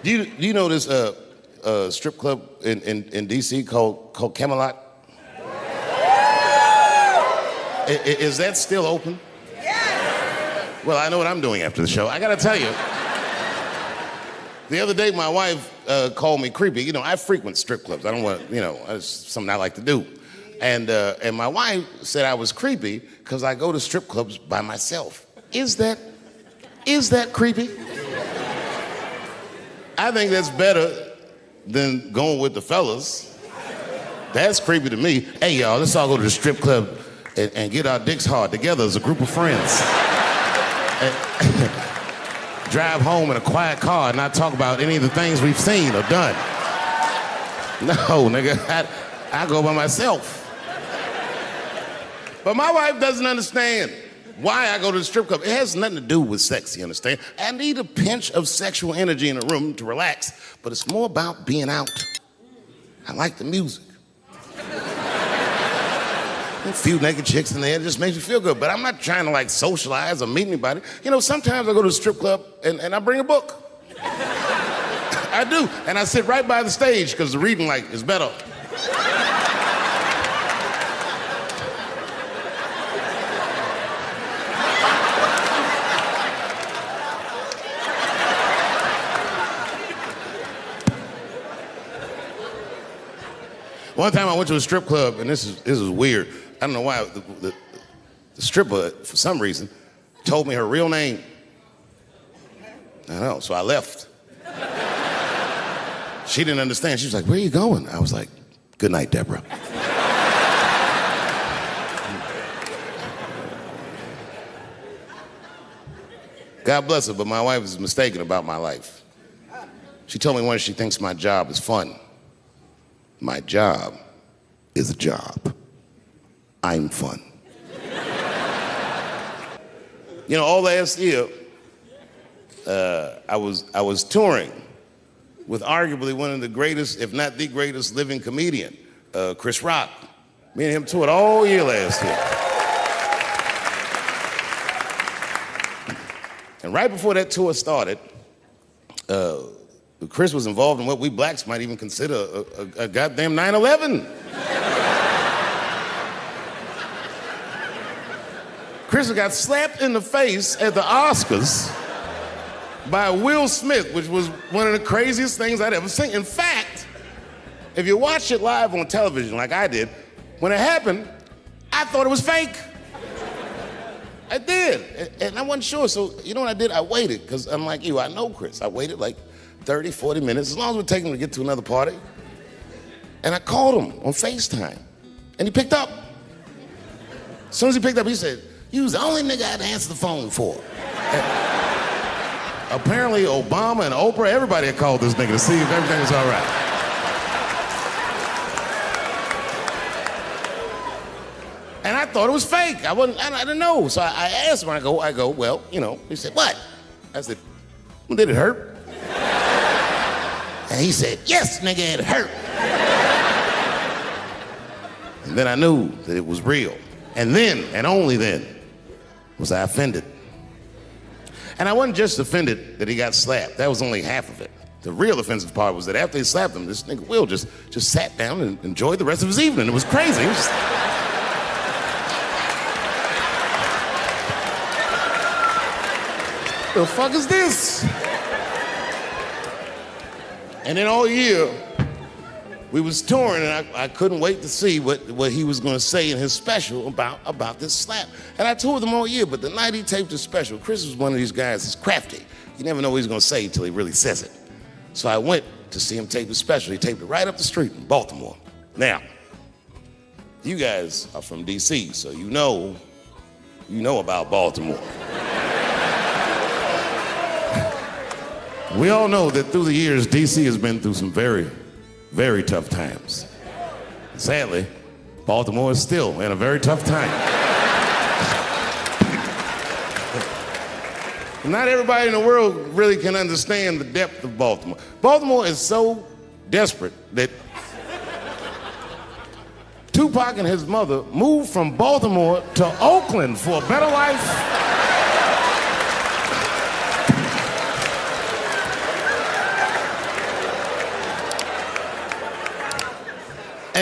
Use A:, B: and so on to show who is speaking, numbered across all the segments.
A: Do you know this strip club in D.C. called Camelot? Is that still open? Yes. Well, I know what I'm doing after the show. I gotta tell you. The other day, my wife called me creepy. You know, I frequent strip clubs. I don't want, it's something I like to do. And my wife said I was creepy because I go to strip clubs by myself. Is that creepy? I think that's better than going with the fellas. That's creepy to me. Hey, y'all, let's all go to the strip club and get our dicks hard together as a group of friends. Drive home in a quiet car and not talk about any of the things we've seen or done. No, nigga, I go by myself. But my wife doesn't understand why I go to the strip club. It has nothing to do with sex, you understand? I need a pinch of sexual energy in a room to relax, but it's more about being out. I like the music. A few naked chicks in there, it just makes me feel good. But I'm not trying to like socialize or meet anybody. You know, sometimes I go to the strip club and I bring a book. I do, and I sit right by the stage because the reading light is better. One time I went to a strip club, and this is weird. I don't know why. The stripper, for some reason, told me her real name. I know, so I left. She didn't understand. She was like, "Where are you going?" I was like, "Good night, Deborah." God bless her, but my wife is mistaken about my life. She told me once she thinks my job is fun. My job is a job. I'm fun. You know, all last year, I was touring with arguably one of the greatest, if not the greatest, living comedian, Chris Rock. Me and him toured all year last year. And right before that tour started, Chris was involved in what we blacks might even consider a goddamn 9/11. Chris got slapped in the face at the Oscars by Will Smith, which was one of the craziest things I'd ever seen. In fact, if you watch it live on television like I did, when it happened, I thought it was fake. I did, and I wasn't sure, so you know what I did? I waited, because unlike you, I know Chris. I waited like 30, 40 minutes, as long as it would take him to get to another party. And I called him on FaceTime, and he picked up. As soon as he picked up, he said, "You was the only nigga I had to answer the phone for." Apparently, Obama and Oprah, everybody had called this nigga to see if everything was all right. And I thought it was fake. I didn't know. So I asked him, I go, "Well, he said, what?" I said, "Well, did it hurt?" And he said, "Yes, nigga, it hurt." And then I knew that it was real. And then, and only then, was I offended. And I wasn't just offended that he got slapped. That was only half of it. The real offensive part was that after he slapped him, this nigga Will just sat down and enjoyed the rest of his evening. It was crazy. It was the fuck is this? And then all year, we was touring, and I couldn't wait to see what he was going to say in his special about this slap. And I toured him all year, but the night he taped his special, Chris was one of these guys that's crafty. You never know what he's going to say until he really says it. So I went to see him tape his special. He taped it right up the street in Baltimore. Now, you guys are from D.C., so you know about Baltimore. We all know that through the years, D.C. has been through some very, very tough times. Sadly, Baltimore is still in a very tough time. Not everybody in the world really can understand the depth of Baltimore. Baltimore is so desperate that Tupac and his mother moved from Baltimore to Oakland for a better life.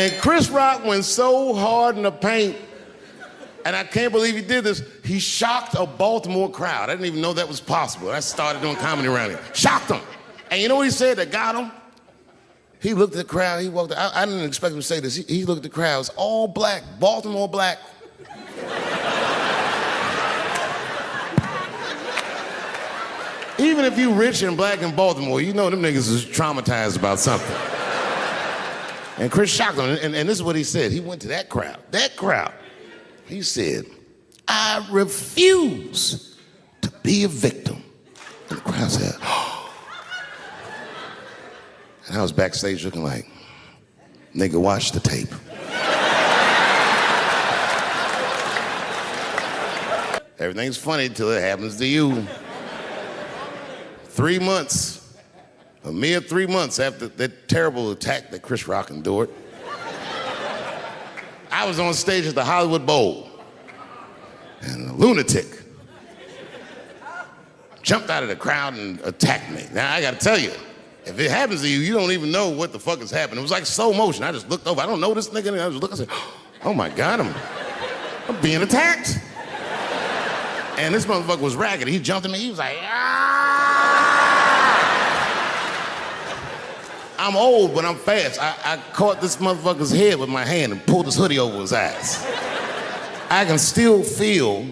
A: And Chris Rock went so hard in the paint, and I can't believe he did this. He shocked a Baltimore crowd. I didn't even know that was possible. I started doing comedy around here. Shocked them. And you know what he said that got him? He looked at the crowd, he walked out. I didn't expect him to say this. He looked at the crowd, it was all black, Baltimore black. Even if you rich and black in Baltimore, you know them niggas is traumatized about something. And Chris shocked him, and this is what he said. He went to that crowd. He said, I refuse to be a victim. And the crowd said, oh. And I was backstage looking like, nigga, watch the tape. Everything's funny till it happens to you. 3 months. A mere 3 months after that terrible attack that Chris Rock endured, I was on stage at the Hollywood Bowl, and a lunatic jumped out of the crowd and attacked me. Now, I gotta tell you, if it happens to you, you don't even know what the fuck is happening. It was like slow motion. I just looked over. I don't know this nigga. And I just looked, I said, oh my God, I'm being attacked. And this motherfucker was ragged. He jumped at me. He was like, ah! I'm old, but I'm fast. I caught this motherfucker's head with my hand and pulled his hoodie over his eyes. I can still feel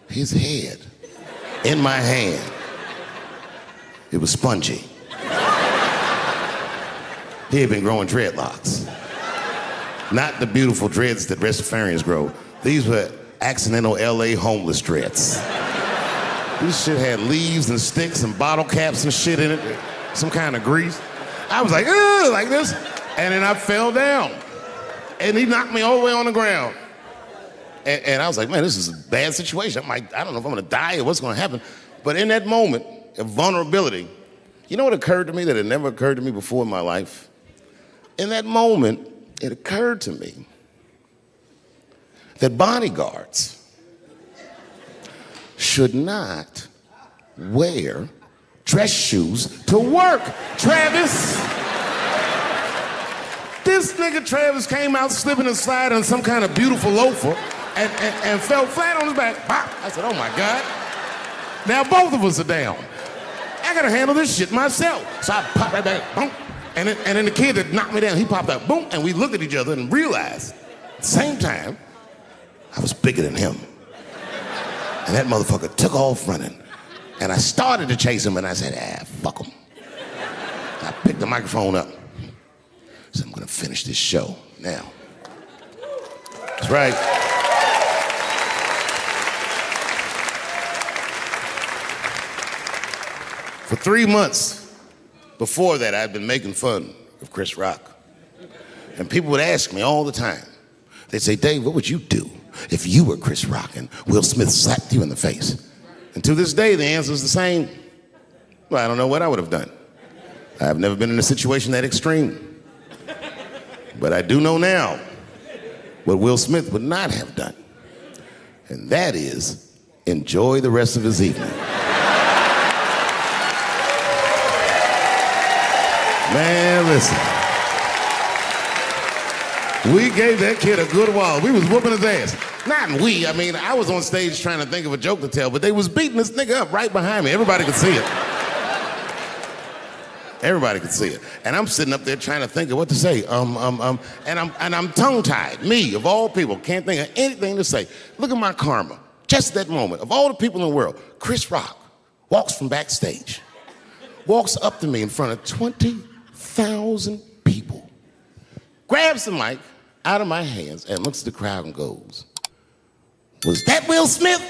A: his head in my hand. It was spongy. He had been growing dreadlocks. Not the beautiful dreads that Rastafarians grow. These were accidental LA homeless dreads. This shit had leaves and sticks and bottle caps and shit in it, some kind of grease. I was like, ugh, like this, and then I fell down. And he knocked me all the way on the ground. And I was like, man, this is a bad situation. I don't know if I'm gonna die or what's gonna happen. But in that moment of vulnerability, you know what occurred to me that had never occurred to me before in my life? In that moment, it occurred to me that bodyguards should not wear dress shoes to work. Travis. This nigga Travis came out slipping and sliding on some kind of beautiful loafer and fell flat on his back. Bop. I said, oh my God. Now both of us are down. I gotta handle this shit myself. So I popped right back, boom. And then the kid that knocked me down, he popped out, boom, and we looked at each other and realized at the same time, I was bigger than him. And that motherfucker took off running. And I started to chase him, and I said, fuck him. I picked the microphone up. So I'm gonna finish this show now. That's right. For 3 months before that, I'd been making fun of Chris Rock. And people would ask me all the time. They'd say, Dave, what would you do if you were Chris Rock and Will Smith slapped you in the face? And to this day, the answer is the same. Well, I don't know what I would have done. I've never been in a situation that extreme. But I do know now what Will Smith would not have done. And that is enjoy the rest of his evening. Man, listen. We gave that kid a good while. We was whooping his ass. Not we, I mean, I was on stage trying to think of a joke to tell, but they was beating this nigga up right behind me. Everybody could see it. Everybody could see it. And I'm sitting up there trying to think of what to say. And I'm tongue-tied. Me, of all people, can't think of anything to say. Look at my karma. Just that moment. Of all the people in the world, Chris Rock walks from backstage, walks up to me in front of 20,000 people, grabs the mic out of my hands and looks at the crowd and goes, was that Will Smith?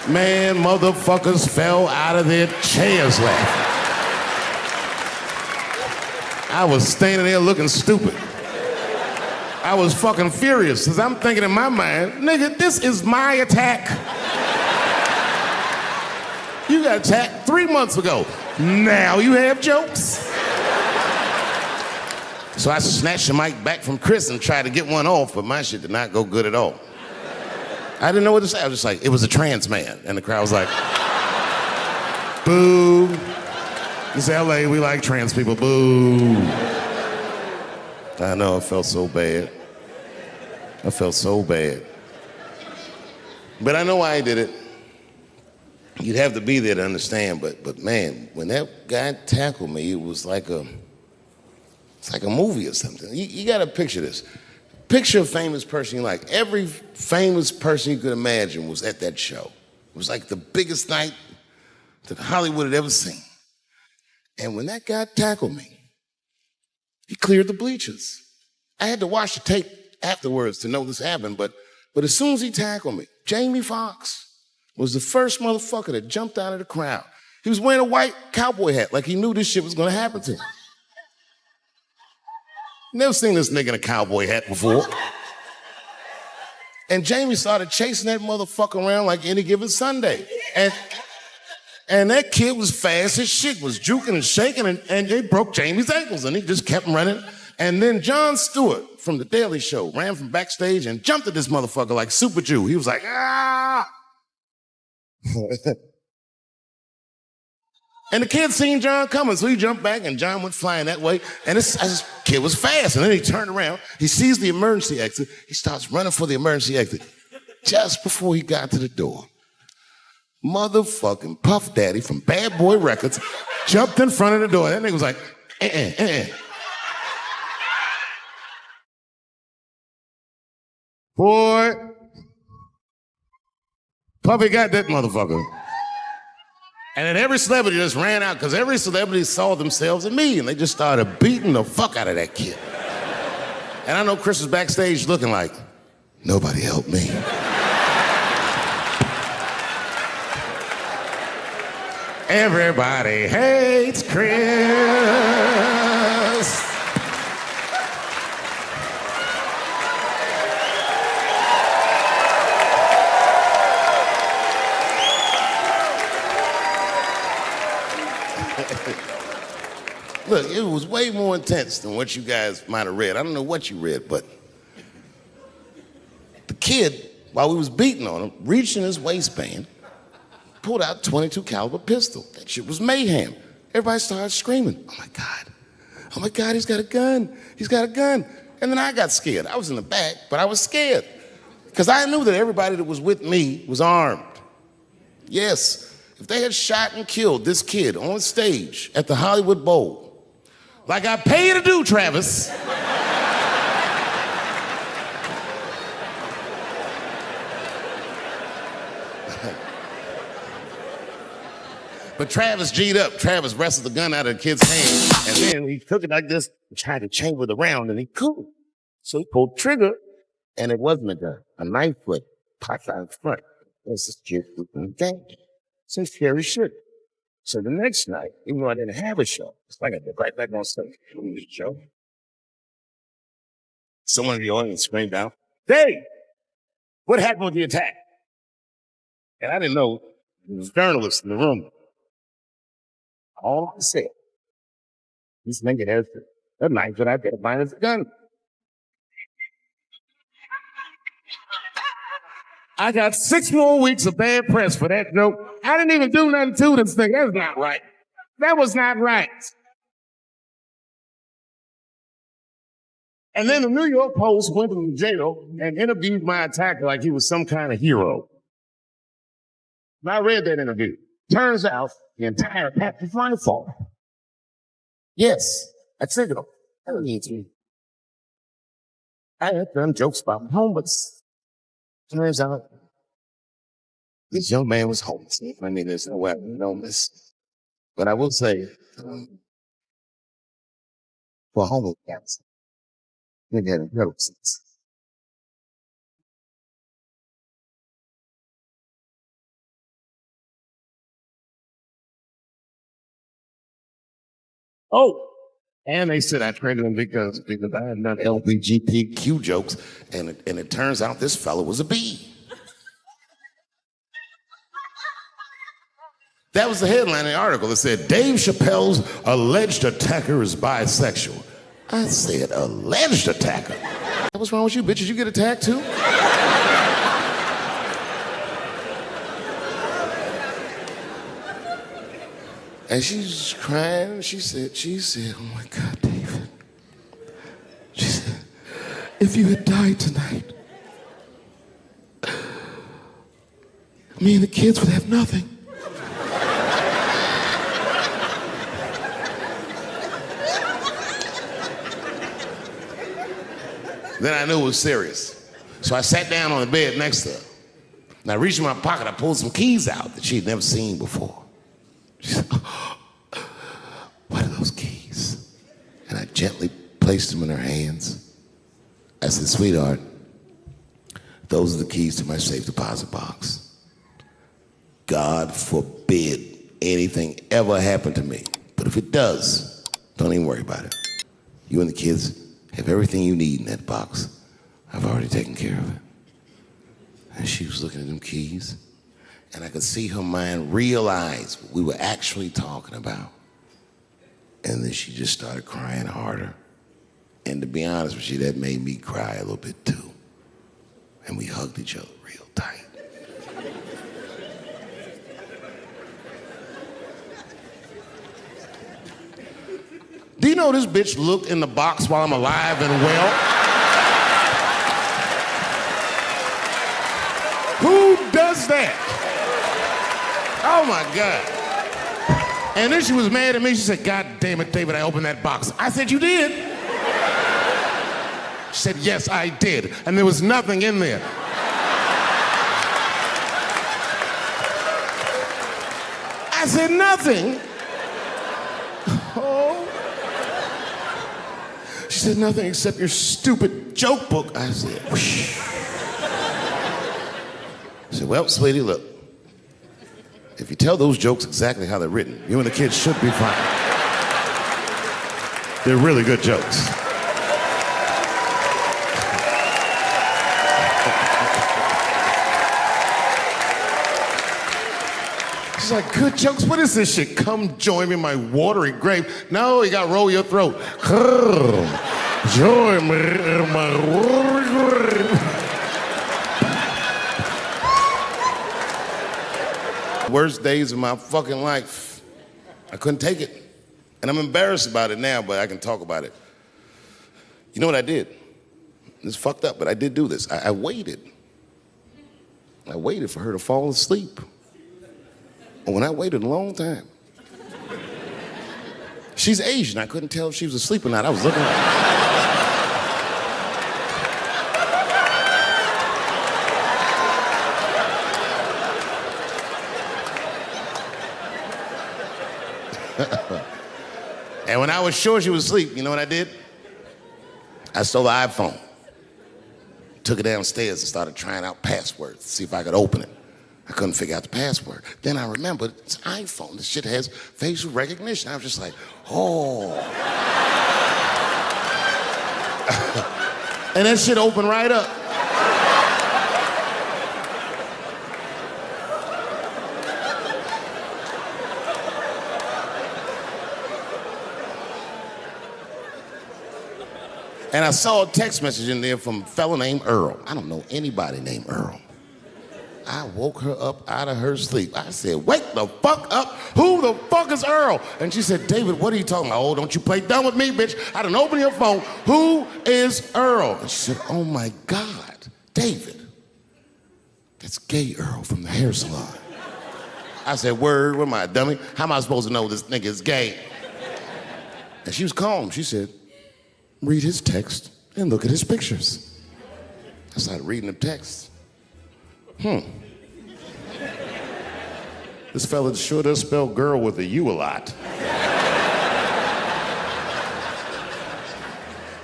A: Man, motherfuckers fell out of their chairs laughing. I was standing there looking stupid. I was fucking furious, because I'm thinking in my mind, nigga, this is my attack. You got attacked 3 months ago. Now you have jokes. So I snatched the mic back from Chris and tried to get one off, but my shit did not go good at all. I didn't know what to say. I was just like, it was a trans man. And the crowd was like, boo. It's LA, we like trans people, boo. I know, I felt so bad. I felt so bad. But I know why he did it. You'd have to be there to understand, but man, when that guy tackled me, it was like it's like a movie or something. You gotta picture this. Picture a famous person you like. Every famous person you could imagine was at that show. It was like the biggest night that Hollywood had ever seen. And when that guy tackled me, he cleared the bleachers. I had to watch the tape afterwards to know this happened, but as soon as he tackled me, Jamie Foxx was the first motherfucker that jumped out of the crowd. He was wearing a white cowboy hat like he knew this shit was gonna happen to him. Never seen this nigga in a cowboy hat before. And Jamie started chasing that motherfucker around like any given Sunday. And that kid was fast as shit, was juking and shaking, and they broke Jamie's ankles, and he just kept running. And then Jon Stewart from The Daily Show ran from backstage and jumped at this motherfucker like Super Jew. He was like, ah! And the kid seen Jon coming, so he jumped back, and Jon went flying that way. And this kid was fast, and then he turned around. He sees the emergency exit. He starts running for the emergency exit. Just before he got to the door, motherfucking Puff Daddy from Bad Boy Records jumped in front of the door. That nigga was like, Boy, Puffy got that motherfucker. And then every celebrity just ran out because every celebrity saw themselves in me, and they just started beating the fuck out of that kid. And I know Chris was backstage looking like, nobody helped me. Everybody hates Chris. Look, it was way more intense than what you guys might have read. I don't know what you read, but the kid, while we was beating on him, reached in his waistband, pulled out a .22 caliber pistol. That shit was mayhem. Everybody started screaming, oh my God, he's got a gun. He's got a gun. And then I got scared. I was in the back, but I was scared because I knew that everybody that was with me was armed. Yes, if they had shot and killed this kid on stage at the Hollywood Bowl, like I pay you to do, Travis. But Travis G'd up. Travis wrestled the gun out of the kid's hand, and then he took it like this and tried to chamber the round, and he couldn't. So he pulled the trigger, and it wasn't a gun. A knife would pop out in front. That's this kid whooping game. So scary shit. So the next night, even though I didn't have a show, it's like I did right back on stage. Show. Someone in the audience screamed out, Dave, what happened with the attack? And I didn't know there was journalists in the room. All I said, this nigga has a knife that I didn't find as a gun. I got 6 more weeks of bad press for that joke. I didn't even do nothing to this thing. That's not right. That was not right. And then the New York Post went to the jail and interviewed my attacker like he was some kind of hero. And I read that interview. Turns out the entire attack was my fault. Yes, I triggered him. I don't need to. I had done jokes about homeless. Turns out this young man was homeless. I mean, there's no way I know this. But I will say, for homeless cats, they get incredible sense. Oh, and they said I traded him because I had done LGBTQ jokes, and it turns out this fellow was a B. That was the headline in the article that said, Dave Chappelle's alleged attacker is bisexual. I said, alleged attacker? What's wrong with you, bitches? You get attacked too? And she's crying, and she said, oh my God, David. She said, if you had died tonight, me and the kids would have nothing. Then I knew it was serious. So I sat down on the bed next to her. And I reached in my pocket, I pulled some keys out that she had never seen before. She said, oh, what are those keys? And I gently placed them in her hands. I said, sweetheart, those are the keys to my safe deposit box. God forbid anything ever happen to me. But if it does, don't even worry about it. You and the kids have everything you need in that box. I've already taken care of it. And she was looking at them keys, and I could see her mind realize what we were actually talking about. And then she just started crying harder. And to be honest with you, that made me cry a little bit too. And we hugged each other real tight. Do you know this bitch looked in the box while I'm alive and well? Who does that? Oh my God. And then she was mad at me. She said, God damn it, David, I opened that box. I said, you did? She said, yes, I did. And there was nothing in there. I said, nothing? Oh. She said, nothing except your stupid joke book. I said, whoosh. I said, well, sweetie, look. If you tell those jokes exactly how they're written, you and the kids should be fine. They're really good jokes. She's like, good jokes? What is this shit? Come join me in my watery grave. No, you got to roll your throat. Join me in my watery grave. Worst days of my fucking life. I couldn't take it. And I'm embarrassed about it now, but I can talk about it. You know what I did? It's fucked up, but I did do this. I waited. I waited for her to fall asleep. And when I waited a long time, she's Asian. I couldn't tell if she was asleep or not. I was looking at her. And when I was sure she was asleep, you know what I did? I stole the iPhone, took it downstairs and started trying out passwords to see if I could open it. I couldn't figure out the password. Then I remembered it's an iPhone. This shit has facial recognition. I was just like, oh. And that shit opened right up. And I saw a text message in there from a fella named Earl. I don't know anybody named Earl. I woke her up out of her sleep. I said, wake the fuck up. Who the fuck is Earl? And she said, David, what are you talking about? Oh, don't you play dumb with me, bitch. I done open your phone. Who is Earl? And she said, oh my God, David. That's gay Earl from the hair salon. I said, word, what am I, a dummy? How am I supposed to know this nigga is gay? And she was calm. She said, read his text and look at his pictures. I started reading the text. This fella sure does spell girl with a U a lot.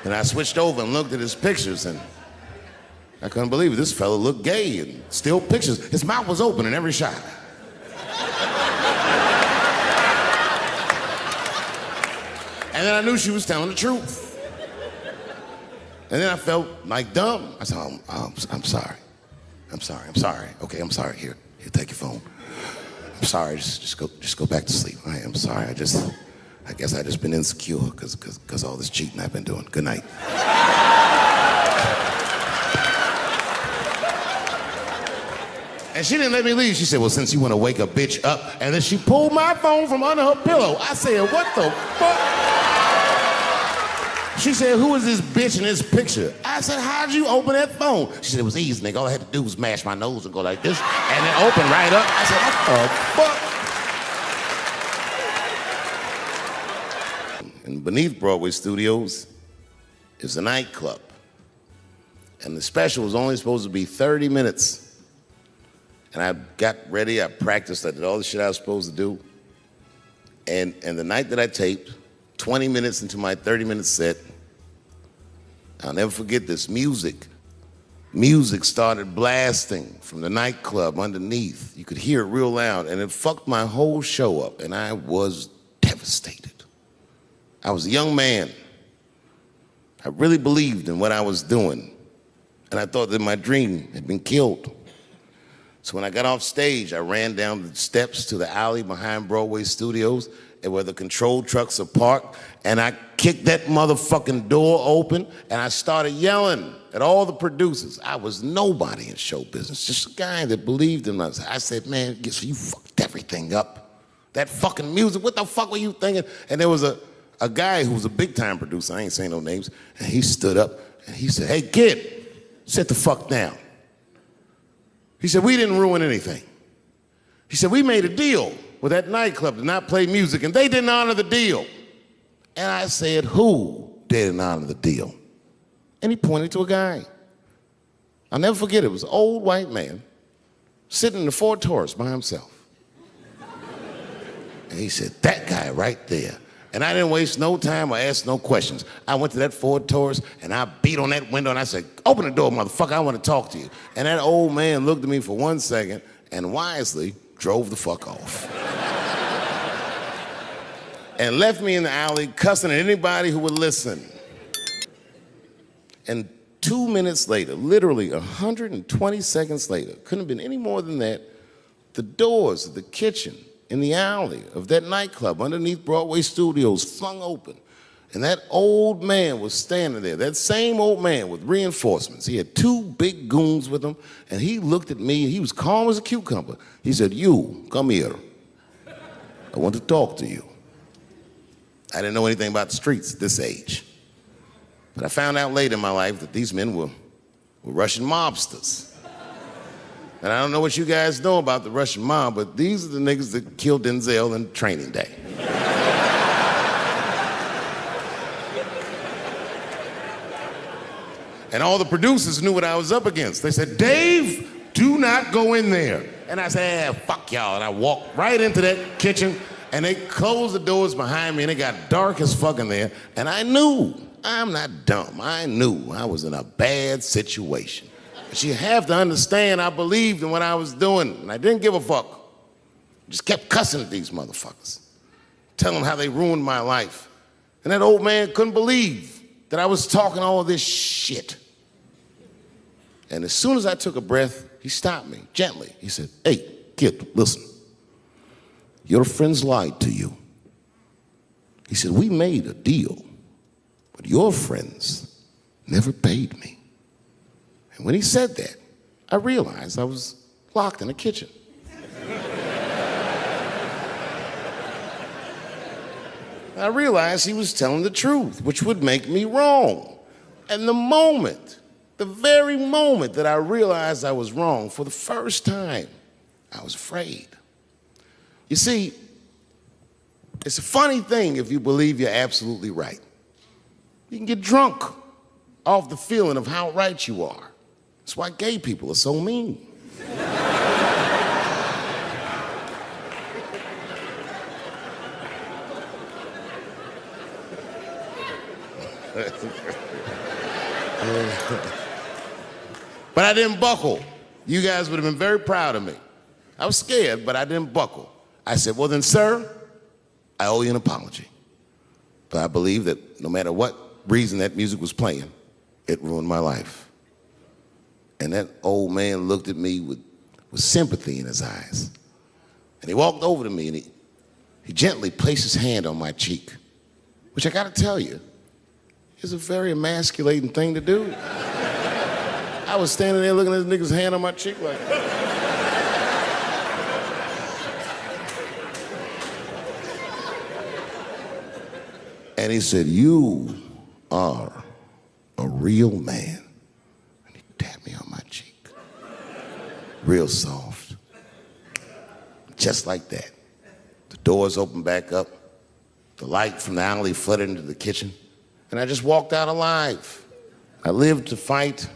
A: And I switched over and looked at his pictures, and I couldn't believe it. This fella looked gay and still pictures. His mouth was open in every shot. And then I knew she was telling the truth. And then I felt like dumb. I said, I'm sorry. I'm sorry. Okay, I'm sorry. Here, take your phone. I'm sorry. Just go back to sleep. I'm sorry. I guess I just been insecure because all this cheating I've been doing. Good night. And she didn't let me leave. She said, well, since you want to wake a bitch up. And then she pulled my phone from under her pillow. I said, what the fuck? She said, who is this bitch in this picture? I said, how'd you open that phone? She said, it was easy, nigga. All I had to do was mash my nose and go like this, and it opened right up. I said, what the fuck? And beneath Broadway Studios is a nightclub. And the special was only supposed to be 30 minutes. And I got ready, I practiced, I did all the shit I was supposed to do. And the night that I taped, 20 minutes into my 30-minute set, I'll never forget this, music started blasting from the nightclub underneath. You could hear it real loud, and it fucked my whole show up, and I was devastated. I was a young man. I really believed in what I was doing, and I thought that my dream had been killed. So when I got off stage, I ran down the steps to the alley behind Broadway Studios, and where the control trucks are parked, and I kicked that motherfucking door open, and I started yelling at all the producers. I was nobody in show business, just a guy that believed in myself. I said, man, you fucked everything up. That fucking music, what the fuck were you thinking? And there was a guy who was a big-time producer, I ain't saying no names, and he stood up, and he said, hey, kid, sit the fuck down. He said, we didn't ruin anything. He said, we made a deal with that nightclub to not play music, and they didn't honor the deal. And I said, who didn't honor the deal? And he pointed to a guy. I'll never forget it. It was an old white man sitting in the Ford Taurus by himself. And he said, that guy right there. And I didn't waste no time or ask no questions. I went to that Ford Taurus, and I beat on that window, and I said, open the door, motherfucker, I want to talk to you. And that old man looked at me for 1 second and wisely drove the fuck off. And left me in the alley cussing at anybody who would listen. And 2 minutes later, literally 120 seconds later, couldn't have been any more than that, the doors of the kitchen in the alley of that nightclub underneath Broadway Studios flung open. And that old man was standing there, that same old man with reinforcements. He had 2 big goons with him, and he looked at me, and he was calm as a cucumber. He said, you, come here. I want to talk to you. I didn't know anything about the streets at this age. But I found out later in my life that these men were Russian mobsters. And I don't know what you guys know about the Russian mob, but these are the niggas that killed Denzel in Training Day. And all the producers knew what I was up against. They said, Dave, do not go in there. And I said, fuck y'all. And I walked right into that kitchen, and they closed the doors behind me, and it got dark as fuck in there. And I knew, I'm not dumb, I knew I was in a bad situation. But you have to understand, I believed in what I was doing, and I didn't give a fuck. Just kept cussing at these motherfuckers, telling them how they ruined my life. And that old man couldn't believe that I was talking all this shit. And as soon as I took a breath, he stopped me gently. He said, hey, kid, listen. Your friends lied to you. He said, we made a deal, but your friends never paid me. And when he said that, I realized I was locked in the kitchen. I realized he was telling the truth, which would make me wrong. And the very moment that I realized I was wrong, for the first time, I was afraid. You see, it's a funny thing if you believe you're absolutely right. You can get drunk off the feeling of how right you are. That's why gay people are so mean. But I didn't buckle. You guys would have been very proud of me. I was scared, but I didn't buckle. I said, well then, sir, I owe you an apology. But I believe that no matter what reason that music was playing, it ruined my life. And that old man looked at me with sympathy in his eyes. And he walked over to me and he gently placed his hand on my cheek, which I gotta tell you, is a very emasculating thing to do. I was standing there looking at this nigga's hand on my cheek like, And he said, "You are a real man." And he tapped me on my cheek. Real soft. Just like that. The doors opened back up. The light from the alley flooded into the kitchen. And I just walked out alive. I lived to fight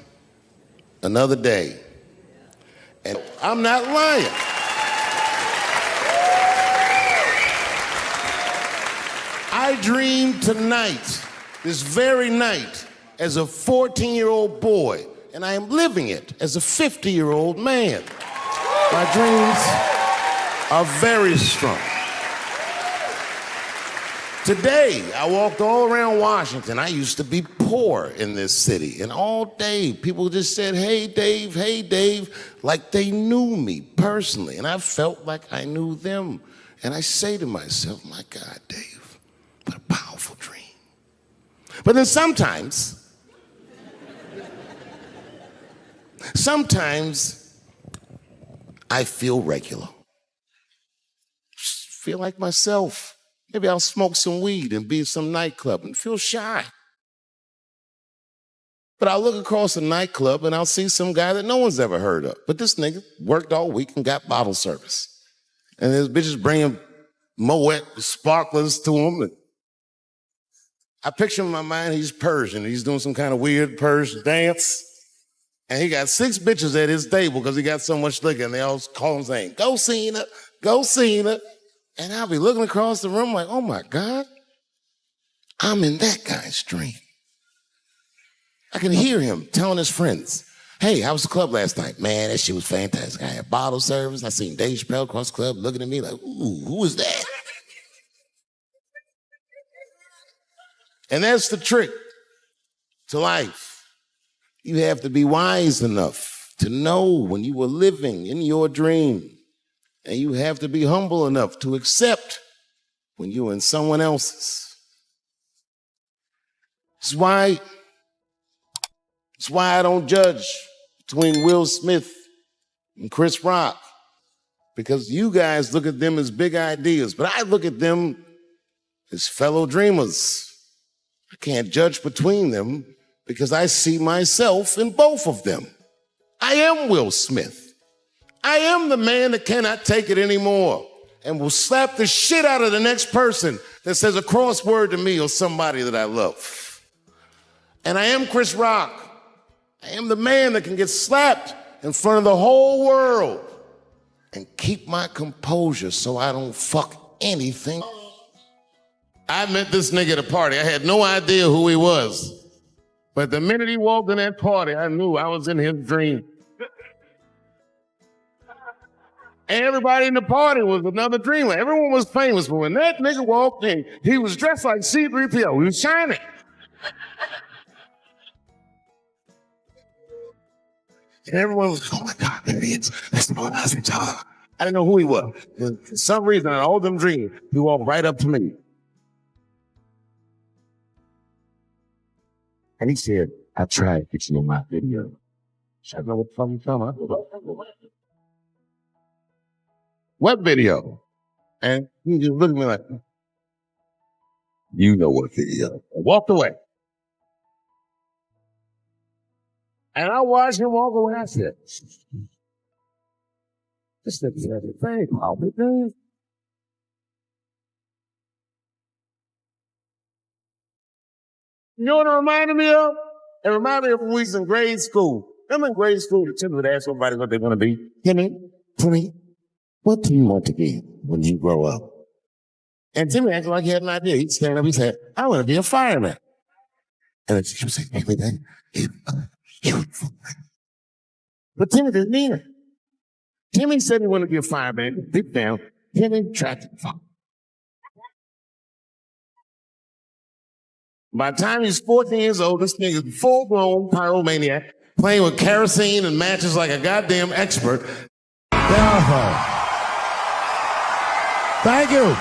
A: another day. And I'm not lying. I dreamed tonight, this very night, as a 14-year-old boy, and I am living it as a 50-year-old man. My dreams are very strong. Today, I walked all around Washington. I used to be poor in this city, and all day people just said, hey, Dave, like they knew me personally, and I felt like I knew them. And I say to myself, my God, Dave, what a powerful dream. But then sometimes I feel regular. Feel like myself. Maybe I'll smoke some weed and be in some nightclub and feel shy. But I'll look across a nightclub and I'll see some guy that no one's ever heard of. But this nigga worked all week and got bottle service. And there's bitches bringing Moet sparklers to him. And I picture in my mind he's Persian. He's doing some kind of weird Persian dance. And he got 6 bitches at his table because he got so much liquor. And they all call him saying, go Cena, go Cena. And I'll be looking across the room like, oh my God, I'm in that guy's dream. I can hear him telling his friends, hey, how was the club last night? Man, that shit was fantastic. I had bottle service. I seen Dave Chappelle across the club looking at me like, ooh, who is that? And that's the trick to life. You have to be wise enough to know when you were living in your dream. And you have to be humble enough to accept when you're in someone else's. It's why I don't judge between Will Smith and Chris Rock. Because you guys look at them as big ideas, but I look at them as fellow dreamers. I can't judge between them because I see myself in both of them. I am Will Smith. I am the man that cannot take it anymore and will slap the shit out of the next person that says a crossword to me or somebody that I love. And I am Chris Rock. I am the man that can get slapped in front of the whole world and keep my composure so I don't fuck anything. I met this nigga at a party. I had no idea who he was. But the minute he walked in that party, I knew I was in his dream. Everybody in the party was another dreamer. Everyone was famous, but when that nigga walked in, he was dressed like C-3PO. He was shining. And everyone was, oh my God, there he is. That's the one I was talking about. I didn't know who he was. For some reason, in all them dreams, he walked right up to me. And he said, I tried fixing on my video. I don't know what the fuck you're talking about. What video? And he just looked at me like, you know what video. I walked away. And I watched him walk away. I said, this nigga's everything. I'll be there. You know what it reminded me of? It reminded me of when we was in grade school. Remember in grade school, the children would ask somebody what they want to be. Timmy, what do you want to be when you grow up? And Timmy acted like he had an idea. He'd stand up, he said, I want to be a fireman. And then she would say, Timmy, then you. But Timmy didn't mean it. Timmy said he wanted to be a fireman. Deep down, Timmy tried to fuck. By the time he's 14 years old, this nigga's a full-blown pyromaniac, playing with kerosene and matches like a goddamn expert. Thank you.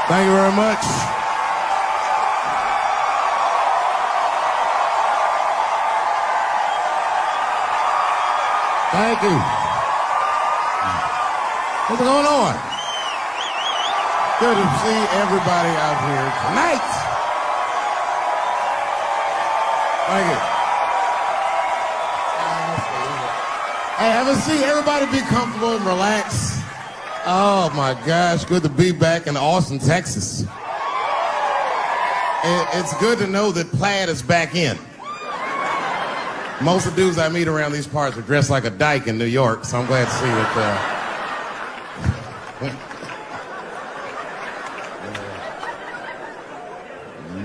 A: Thank you very much. Thank you. What's going on? Good to see everybody out here tonight. Thank you. Hey, have a seat. Everybody be comfortable and relax. Oh my gosh, good to be back in Austin, Texas. It's good to know that plaid is back in. Most of the dudes I meet around these parts are dressed like a dyke in New York, so I'm glad to see it.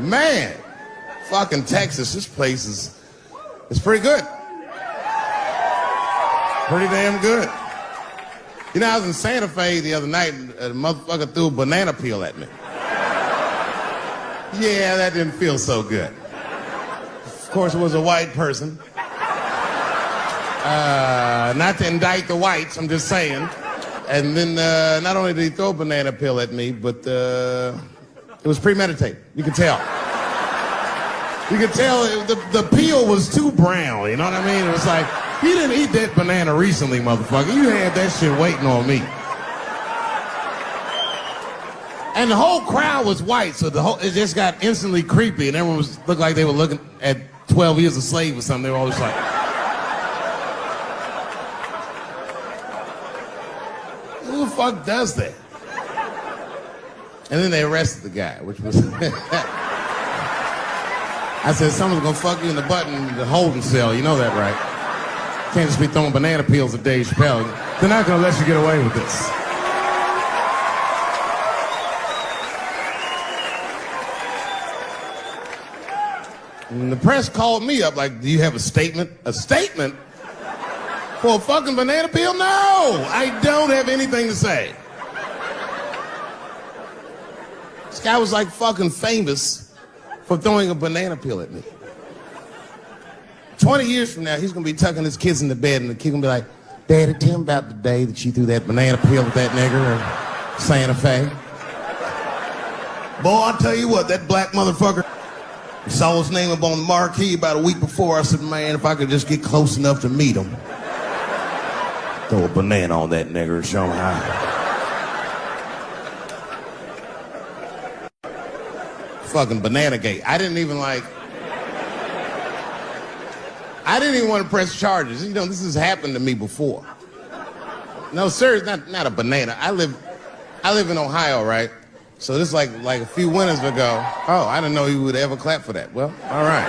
A: Man, fucking Texas, this place is pretty good. Pretty damn good. You know, I was in Santa Fe the other night and a motherfucker threw a banana peel at me. Yeah, that didn't feel so good. Of course, it was a white person. Not to indict the whites, I'm just saying. And then not only did he throw a banana peel at me, but it was premeditated. You could tell. You could tell the peel was too brown, you know what I mean? It was like, you didn't eat that banana recently, motherfucker. You had that shit waiting on me. And the whole crowd was white, so it just got instantly creepy, and everyone looked like they were looking at 12 Years a Slave or something. They were all just like, who the fuck does that? And then they arrested the guy, which was... I said, someone's gonna fuck you in the butt in the holding cell. You know that, right? Can't just be throwing banana peels at Dave Chappelle. They're not gonna let you get away with this. And the press called me up like, do you have a statement? A statement? For a fucking banana peel? No! I don't have anything to say. This guy was like fucking famous for throwing a banana peel at me. 20 years from now, he's gonna be tucking his kids in the bed and the kid gonna be like, Daddy, tell him about the day that you threw that banana peel at that nigger in Santa Fe. Boy, I'll tell you what, that black motherfucker, saw his name up on the marquee about a week before. I said, man, if I could just get close enough to meet him, throw a banana on that nigger and show him how. Fucking banana gate. I didn't even want to press charges. You know, this has happened to me before. No, sir, it's not a banana. I live in Ohio, right? So this like a few winters ago. Oh, I didn't know you would ever clap for that. Well, all right.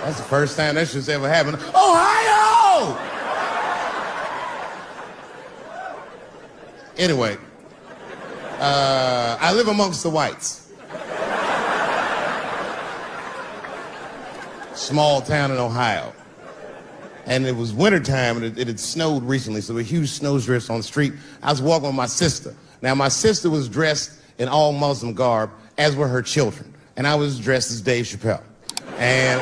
A: That's the first time that shit's ever happened. Ohio! Anyway, I live amongst the whites. Small town in Ohio. And it was wintertime, and it had snowed recently, so there were huge snowdrifts on the street. I was walking with my sister. Now, my sister was dressed in all Muslim garb, as were her children. And I was dressed as Dave Chappelle. And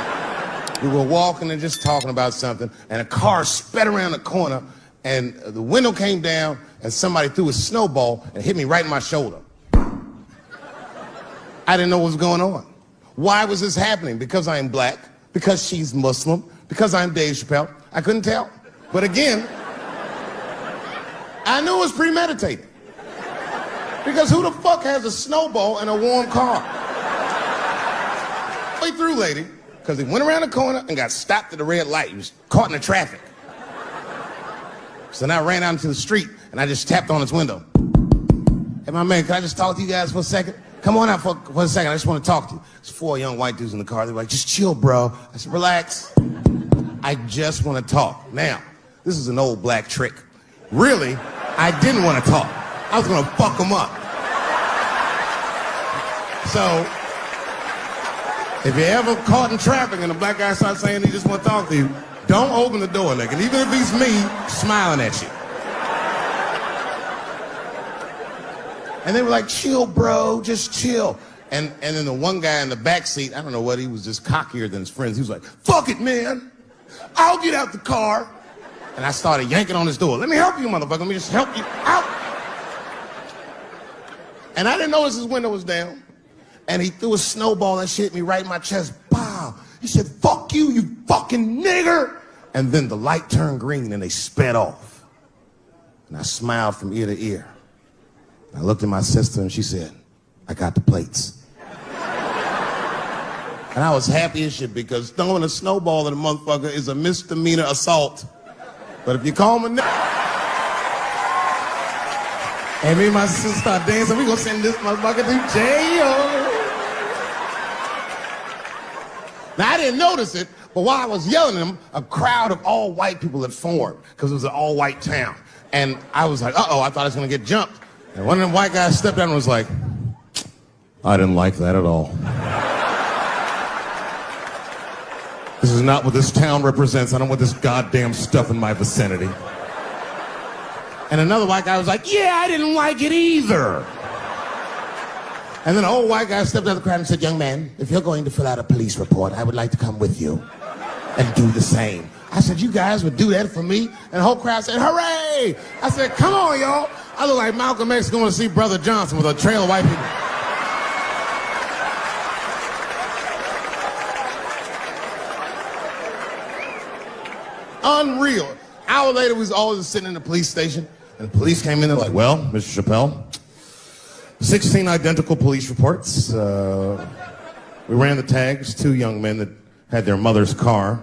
A: we were walking and just talking about something, and a car sped around the corner, and the window came down, and somebody threw a snowball and hit me right in my shoulder. I didn't know what was going on. Why was this happening? Because I'm black, because she's Muslim, because I'm Dave Chappelle. I couldn't tell. But again, I knew it was premeditated. Because who the fuck has a snowball in a warm car? Way through, lady, because he went around the corner and got stopped at the red light. He was caught in the traffic. So then I ran out into the street and I just tapped on his window. Hey, my man, can I just talk to you guys for a second? Come on out for a second. I just want to talk to you. There's 4 young white dudes in the car. They were like, just chill, bro. I said, relax. I just want to talk. Now, this is an old black trick. Really, I didn't want to talk. I was going to fuck them up. So, if you're ever caught in traffic and a black guy starts saying he just want to talk to you, don't open the door, nigga. And even if he's me, smiling at you. And they were like, chill, bro, just chill. And then the one guy in the back seat, I don't know what, he was just cockier than his friends. He was like, fuck it, man. I'll get out the car. And I started yanking on his door. Let me help you, motherfucker. Let me just help you out. And I didn't notice his window was down. And he threw a snowball and shit me right in my chest. Pow. He said, fuck you, you fucking nigger. And then the light turned green and they sped off. And I smiled from ear to ear. I looked at my sister and she said, I got the plates. And I was happy as shit because throwing a snowball at a motherfucker is a misdemeanor assault. But if you call me and me and my sister start dancing, we gonna send this motherfucker to jail. Now, I didn't notice it, but while I was yelling at him, a crowd of all white people had formed because it was an all-white town. And I was like, uh-oh, I thought I was gonna get jumped. And one of them white guys stepped down and was like, I didn't like that at all. This is not what this town represents. I don't want this goddamn stuff in my vicinity. And another white guy was like, yeah, I didn't like it either. And then an old white guy stepped out of the crowd and said, young man, if you're going to fill out a police report, I would like to come with you and do the same. I said, you guys would do that for me? And the whole crowd said, hooray! I said, come on, y'all. I look like Malcolm X going to see Brother Johnson with a trail of white people. Unreal. An hour later, we was all just sitting in the police station, and the police came in and like, well, Mr. Chappelle, 16 identical police reports. We ran the tags, 2 young men that had their mother's car.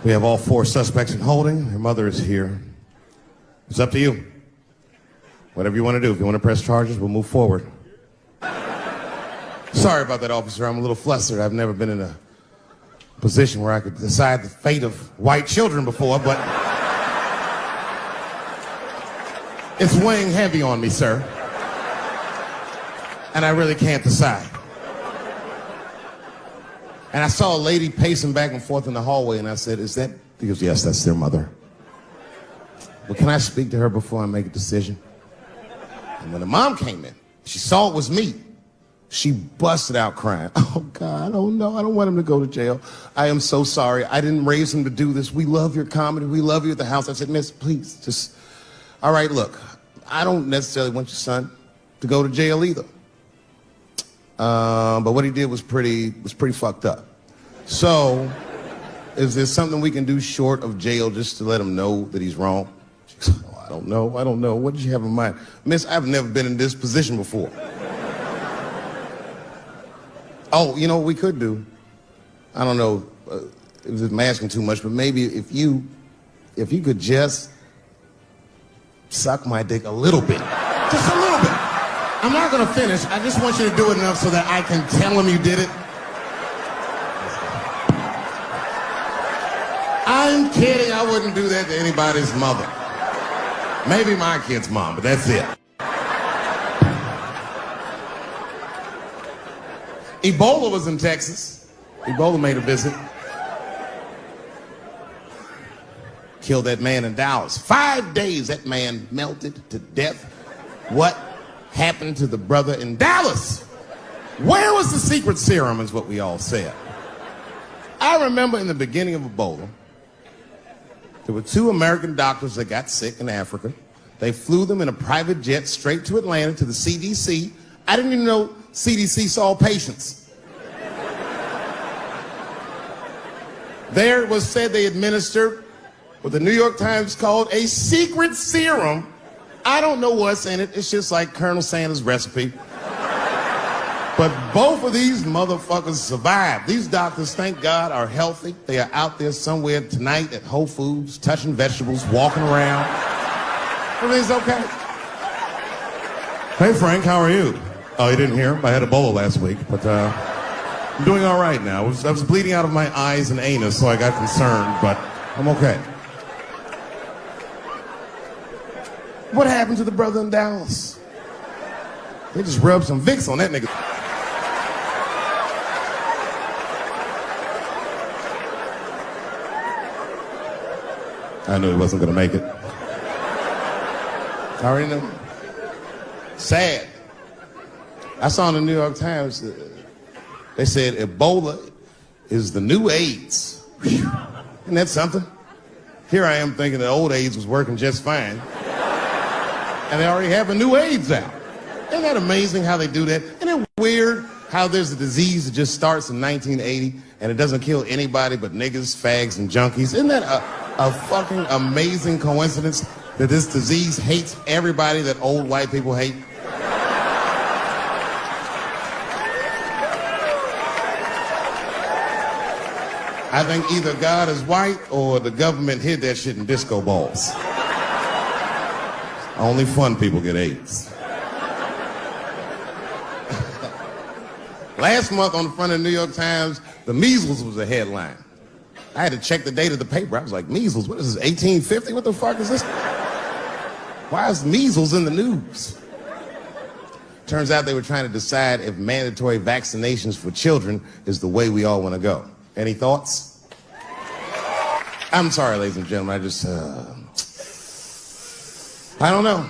A: We have all 4 suspects in holding. Their mother is here. It's up to you. Whatever you want to do. If you want to press charges, we'll move forward. Sorry about that, officer. I'm a little flustered. I've never been in a position where I could decide the fate of white children before, but it's weighing heavy on me, sir. And I really can't decide. And I saw a lady pacing back and forth in the hallway, and I said, is that? He goes, yes, that's their mother. But can I speak to her before I make a decision? And when the mom came in, she saw it was me. She busted out crying. Oh, God, I don't know. I don't want him to go to jail. I am so sorry. I didn't raise him to do this. We love your comedy. We love you at the house. I said, miss, please, just, all right, look, I don't necessarily want your son to go to jail either. But what he did was pretty fucked up. So, is there something we can do short of jail just to let him know that he's wrong? She goes, oh, I don't know. What did you have in mind? Miss, I've never been in this position before. Oh, you know what we could do? I don't know if I'm asking too much, but maybe if you could just suck my dick a little bit. Just a little bit. I'm not gonna finish. I just want you to do it enough so that I can tell him you did it. I'm kidding. I wouldn't do that to anybody's mother. Maybe my kid's mom, but that's it. Ebola was in Texas. Ebola made a visit. Killed that man in Dallas. 5 days that man melted to death. What happened to the brother in Dallas? Where was the secret serum is what we all said. I remember in the beginning of Ebola, there were 2 American doctors that got sick in Africa. They flew them in a private jet straight to Atlanta to the CDC. I didn't even know CDC saw patients. There it was said they administered what the New York Times called a secret serum. I don't know what's in it. It's just like Colonel Sanders' recipe. But both of these motherfuckers survived. These doctors, thank God, are healthy. They are out there somewhere tonight at Whole Foods, touching vegetables, walking around. Everything's okay. Hey, Frank, how are you? Oh, you didn't hear? I had Ebola last week, but I'm doing all right now. I was bleeding out of my eyes and anus, so I got concerned, but I'm okay. What happened to the brother in Dallas? They just rubbed some Vicks on that nigga. I knew he wasn't gonna make it. I already knew. Sad. I saw in the New York Times, they said Ebola is the new AIDS. Whew. Isn't that something? Here I am thinking that old AIDS was working just fine. And they already have a new AIDS out. Isn't that amazing how they do that? Isn't it weird how there's a disease that just starts in 1980 and it doesn't kill anybody but niggas, fags, and junkies? Isn't that a fucking amazing coincidence? that this disease hates everybody that old white people hate? I think either God is white or the government hid that shit in disco balls. Only fun people get AIDS. Last month on the front of the New York Times, the measles was a headline. I had to check the date of the paper. I was like, measles, what is this, 1850? What the fuck is this? Why is measles in the news? Turns out they were trying to decide if mandatory vaccinations for children is the way we all want to go. Any thoughts? I'm sorry, ladies and gentlemen, I don't know.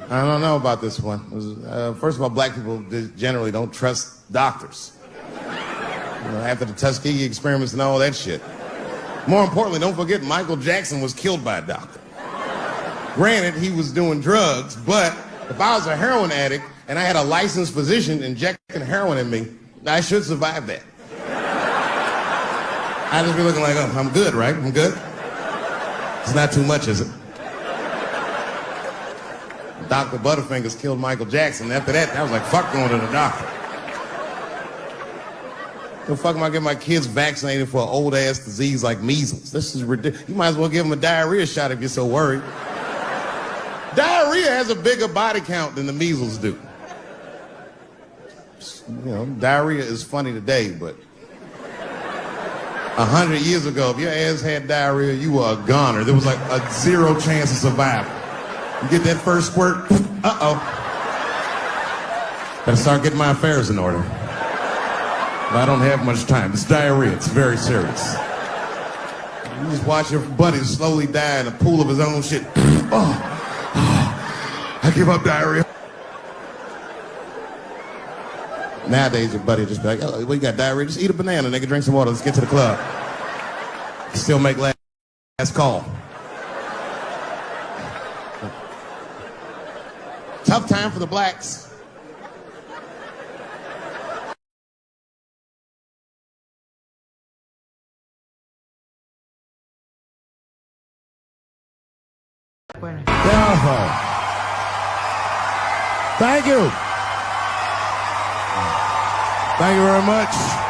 A: I don't know about this one. First of all, black people generally don't trust doctors. After the Tuskegee experiments and all that shit. More importantly, don't forget Michael Jackson was killed by a doctor. Granted, he was doing drugs, but if I was a heroin addict and I had a licensed physician injecting heroin in me, I should survive that. I'd just be looking like, oh, I'm good, right? I'm good. It's not too much, is it? Dr. Butterfingers killed Michael Jackson. After that, I was like, fuck going to the doctor. The fuck am I getting my kids vaccinated for an old-ass disease like measles? This is ridiculous. You might as well give them a diarrhea shot if you're so worried. Diarrhea has a bigger body count than the measles do. You know, diarrhea is funny today, but 100 years ago, if your ass had diarrhea, you were a goner. There was like a 0 chance of survival. You get that first squirt, uh-oh. Better start getting my affairs in order. But I don't have much time. It's diarrhea. It's very serious. You just watch your buddy slowly die in a pool of his own shit. I give up diarrhea. Nowadays, your buddy just be like, oh, well, you got diarrhea? Just eat a banana, nigga, drink some water, let's get to the club. Still make last call. Tough time for the blacks. Thank you. Thank you very much.